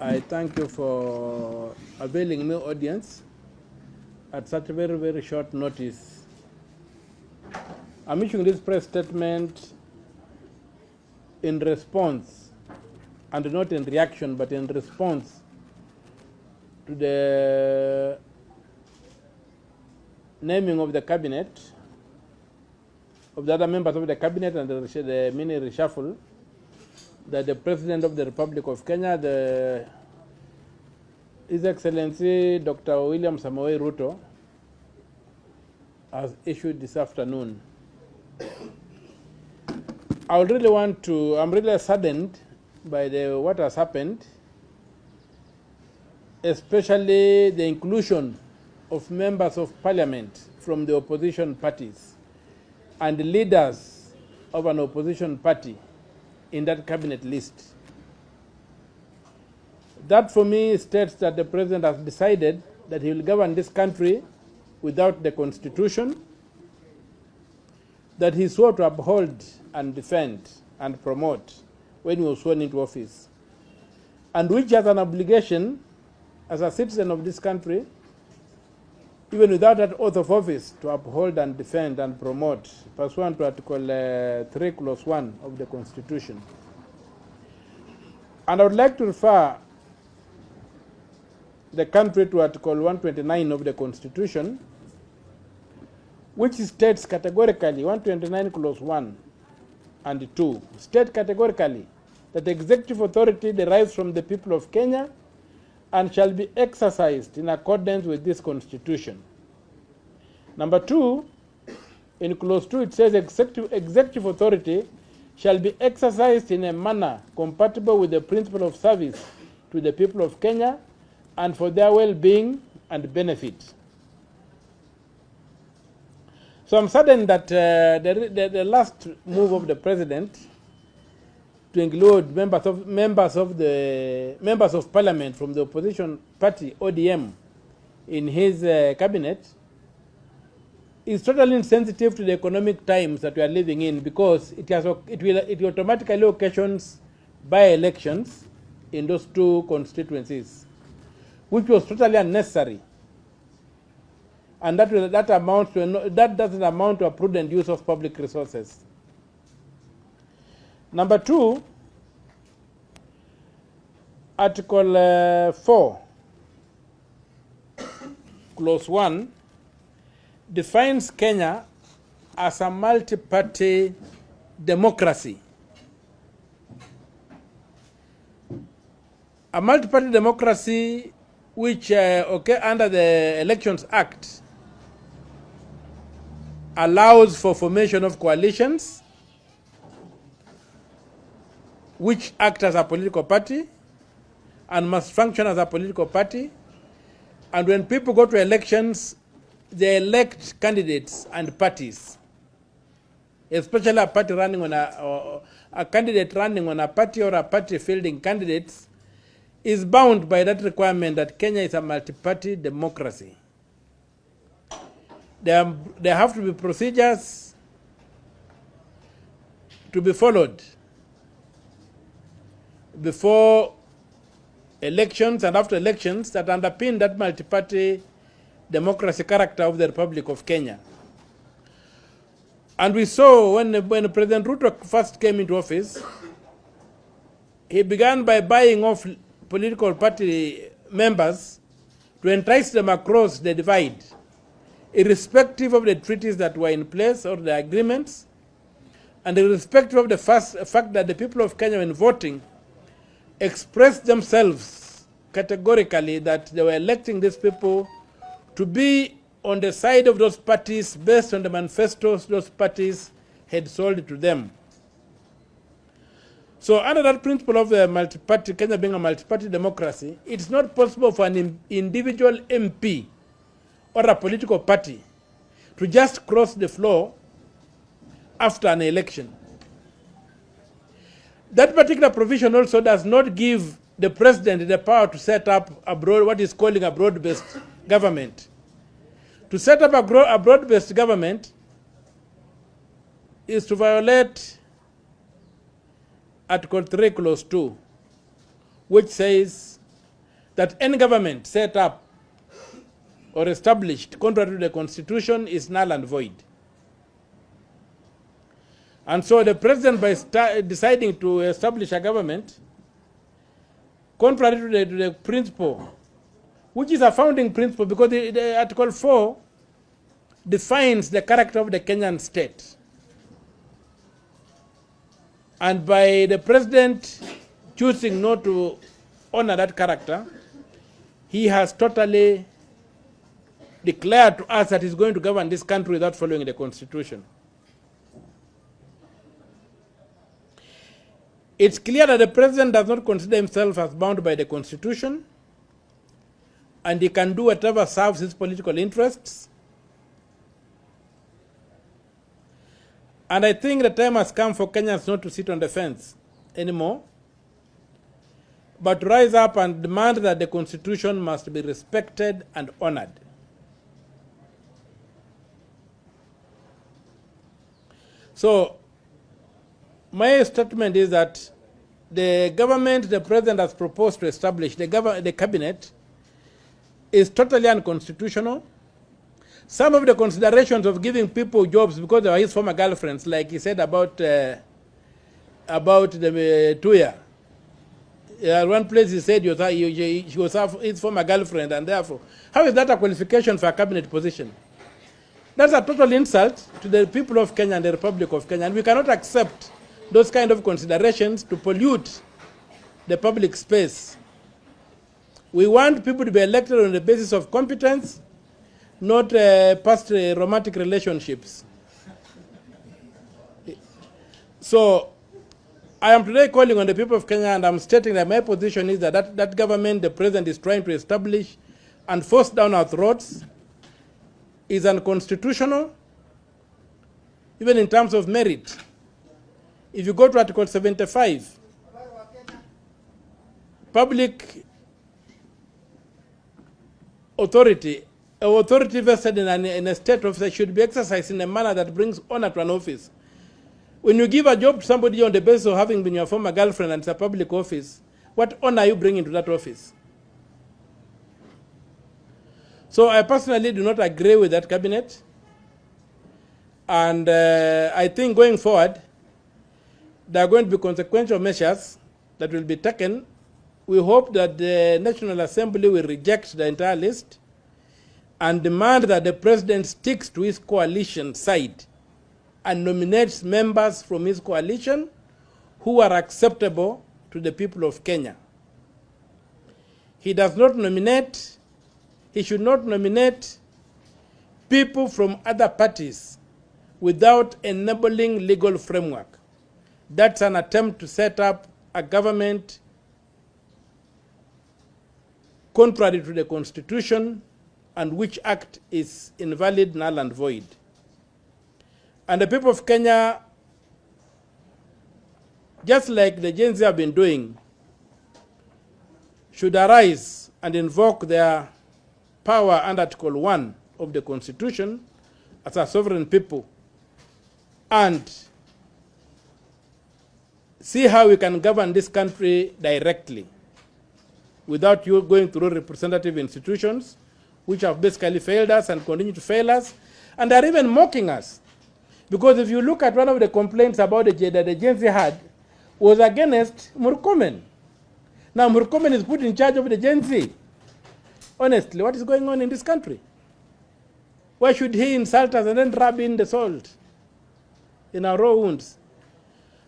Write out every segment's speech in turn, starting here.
I thank you for availing me audience at such a very, very short notice. I'm issuing this press statement in response, and not in reaction, but in response to the naming of the cabinet, of the other members of the cabinet, and the mini reshuffle that the President of the Republic of Kenya, His Excellency Dr. William Samoei Ruto, has issued this afternoon. I'm really saddened by what has happened, especially the inclusion of members of parliament from the opposition parties and the leaders of an opposition party in that cabinet list. That for me states that the president has decided that he will govern this country without the constitution, that he swore to uphold and defend and promote when he was sworn into office, and which has an obligation as a citizen of this country, even without that oath of office, to uphold and defend and promote pursuant to Article 3, Clause 1 of the Constitution. And I would like to refer the country to Article 129 of the Constitution, which states categorically, 129 Clause 1 and 2, state categorically that the executive authority derives from the people of Kenya and shall be exercised in accordance with this Constitution. Number 2, in Clause 2, it says executive authority shall be exercised in a manner compatible with the principle of service to the people of Kenya and for their well-being and benefit. So I'm saddened that the last move of the president to include members of parliament from the opposition party ODM in his cabinet is totally insensitive to the economic times that we are living in, because it automatically occasions by-elections in those two constituencies, which was totally unnecessary, and that doesn't amount to a prudent use of public resources. Number 2, Article 4, Clause 1, defines Kenya as a multi-party democracy. A multi-party democracy which, under the Elections Act, allows for formation of coalitions which act as a political party and must function as a political party. And when people go to elections, they elect candidates and parties, especially a party running on a candidate running on a party or a party fielding candidates is bound by that requirement that Kenya is a multi-party democracy. There have to be procedures to be followed before elections and after elections that underpin that multi-party democracy character of the Republic of Kenya. And we saw when President Ruto first came into office, he began by buying off political party members to entice them across the divide, irrespective of the treaties that were in place or the agreements, and irrespective of the fact that the people of Kenya, when voting, expressed themselves categorically that they were electing these people to be on the side of those parties based on the manifestos those parties had sold to them. So under that principle of the multi-party, Kenya being a multi-party democracy, it's not possible for an individual MP or a political party to just cross the floor after an election. That particular provision also does not give the president the power to set up what is calling a broad-based government. To set up a broad-based government is to violate Article 3, Clause 2, which says that any government set up or established contrary to the Constitution is null and void. And so the president, by deciding to establish a government, contrary to the principle, which is a founding principle, because the Article 4 defines the character of the Kenyan state. And by the president choosing not to honor that character, he has totally declared to us that he's going to govern this country without following the Constitution. It's clear that the president does not consider himself as bound by the Constitution, and he can do whatever serves his political interests. And I think the time has come for Kenyans not to sit on the fence anymore, but to rise up and demand that the Constitution must be respected and honored. So, my statement is that the government the president has proposed to establish, the cabinet, is totally unconstitutional. Some of the considerations of giving people jobs because they are his former girlfriends, like he said about the Tuya. One place he said she was his former girlfriend, and therefore, how is that a qualification for a cabinet position? That's a total insult to the people of Kenya and the Republic of Kenya, and we cannot accept those kind of considerations to pollute the public space. We want people to be elected on the basis of competence, not past romantic relationships. So, I am today calling on the people of Kenya, and I'm stating that my position is that that government the president is trying to establish and force down our throats is unconstitutional, even in terms of merit. If you go to Article 75, public authority vested in a state officer should be exercised in a manner that brings honor to an office. When you give a job to somebody on the basis of having been your former girlfriend and it's a public office, what honor are you bringing to that office? So I personally do not agree with that cabinet. And I think going forward, there are going to be consequential measures that will be taken. We hope that the National Assembly will reject the entire list and demand that the president sticks to his coalition side and nominates members from his coalition who are acceptable to the people of Kenya. He should not nominate people from other parties without enabling legal framework. That's an attempt to set up a government contrary to the Constitution, and which act is invalid, null and void. And the people of Kenya, just like the Gen Z have been doing, should arise and invoke their power under Article 1 of the Constitution as a sovereign people and see how we can govern this country directly without you going through representative institutions which have basically failed us and continue to fail us, and are even mocking us. Because if you look at one of the complaints about that the Gen Z had was against Murkomen. Now Murkomen is put in charge of the Gen Z. Honestly, what is going on in this country? Why should he insult us and then rub in the salt in our raw wounds?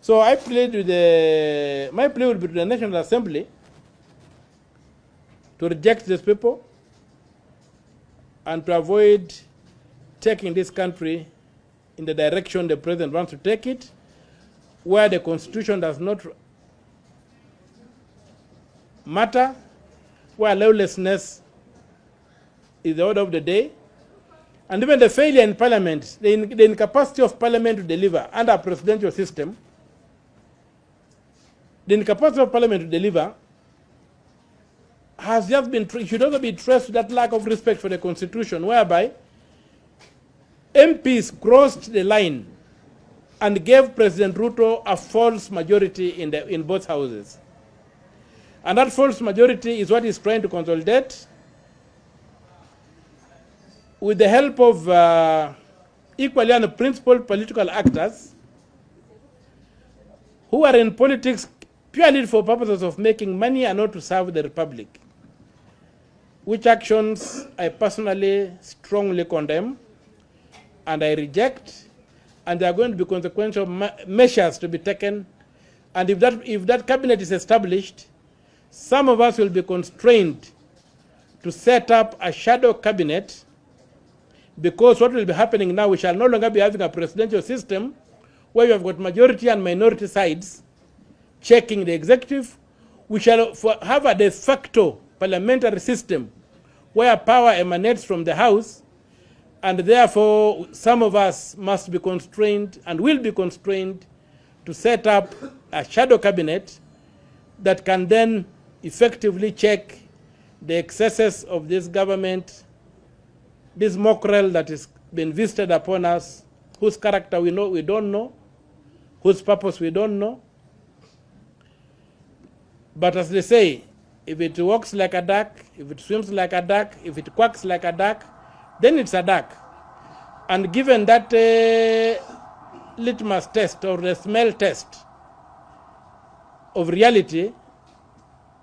So I plead with my plea would be to the National Assembly to reject these people and to avoid taking this country in the direction the president wants to take it, where the Constitution does not matter, where lawlessness is the order of the day, and even the failure in Parliament, the incapacity of Parliament to deliver under a presidential system, the incapacity of Parliament to deliver has just been, should also be traced to that lack of respect for the Constitution, whereby MPs crossed the line and gave President Ruto a false majority in both houses. And that false majority is what is trying to consolidate with the help of equally unprincipled political actors who are in politics purely for purposes of making money and not to serve the republic, which actions I personally strongly condemn and I reject, and there are going to be consequential measures to be taken. And if that cabinet is established, some of us will be constrained to set up a shadow cabinet, because what will be happening now, we shall no longer be having a presidential system where you have got majority and minority sides checking the executive. We shall have a de facto parliamentary system where power emanates from the House, and therefore some of us must be constrained and will be constrained to set up a shadow cabinet that can then effectively check the excesses of this government, this mockerel that is been visited upon us, whose character we don't know, whose purpose we don't know. But as they say, if it walks like a duck, if it swims like a duck, if it quacks like a duck, then it's a duck. And given that litmus test or the smell test of reality,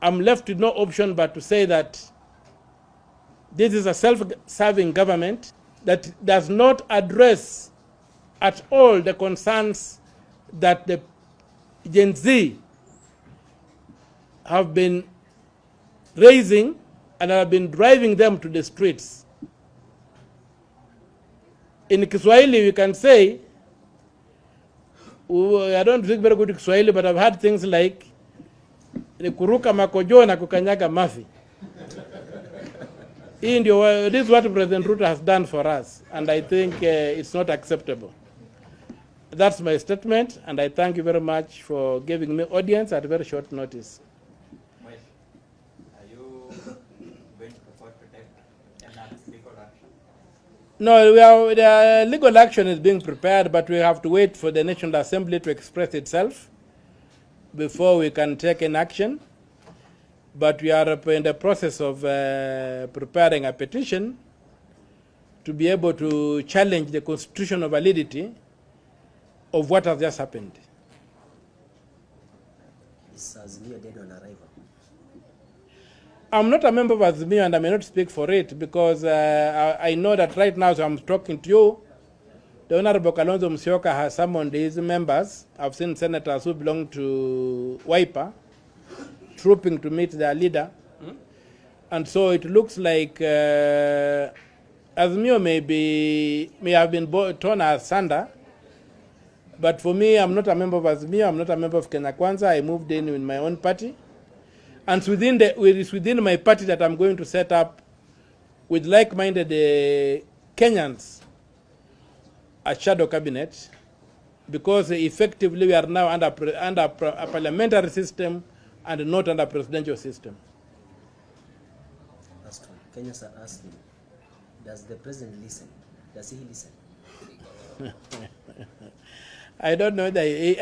I'm left with no option but to say that this is a self-serving government that does not address at all the concerns that the Gen Z have been raising and have been driving them to the streets. In Kiswahili, we can say, I don't speak very good Kiswahili, but I've heard things like kuruka makojo na kukanyaga mafi. This is what President Ruto has done for us, and I think it's not acceptable. That's my statement, and I thank you very much for giving me audience at very short notice. Well, are you going to propose to take legal action? No, the legal action is being prepared, but we have to wait for the National Assembly to express itself before we can take an action. But we are in the process of preparing a petition to be able to challenge the constitutional validity of what has just happened. Is Azimio dead on arrival? I'm not a member of Azimio and I may not speak for it, because I know that right now, as I'm talking to you, the Honorable Kalonzo Musyoka has summoned his members. I've seen senators who belong to Wiper trooping to meet their leader. And so it looks like Azimio may have been torn asunder. But for me, I'm not a member of Azimio, I'm not a member of Kenya Kwanza. I moved in with my own party. And it's within my party that I'm going to set up, with like-minded Kenyans, a shadow cabinet, because effectively we are now under a parliamentary system and not under a presidential system. That's true. Kenyans are asking, does the president listen? Does he listen? I don't know that.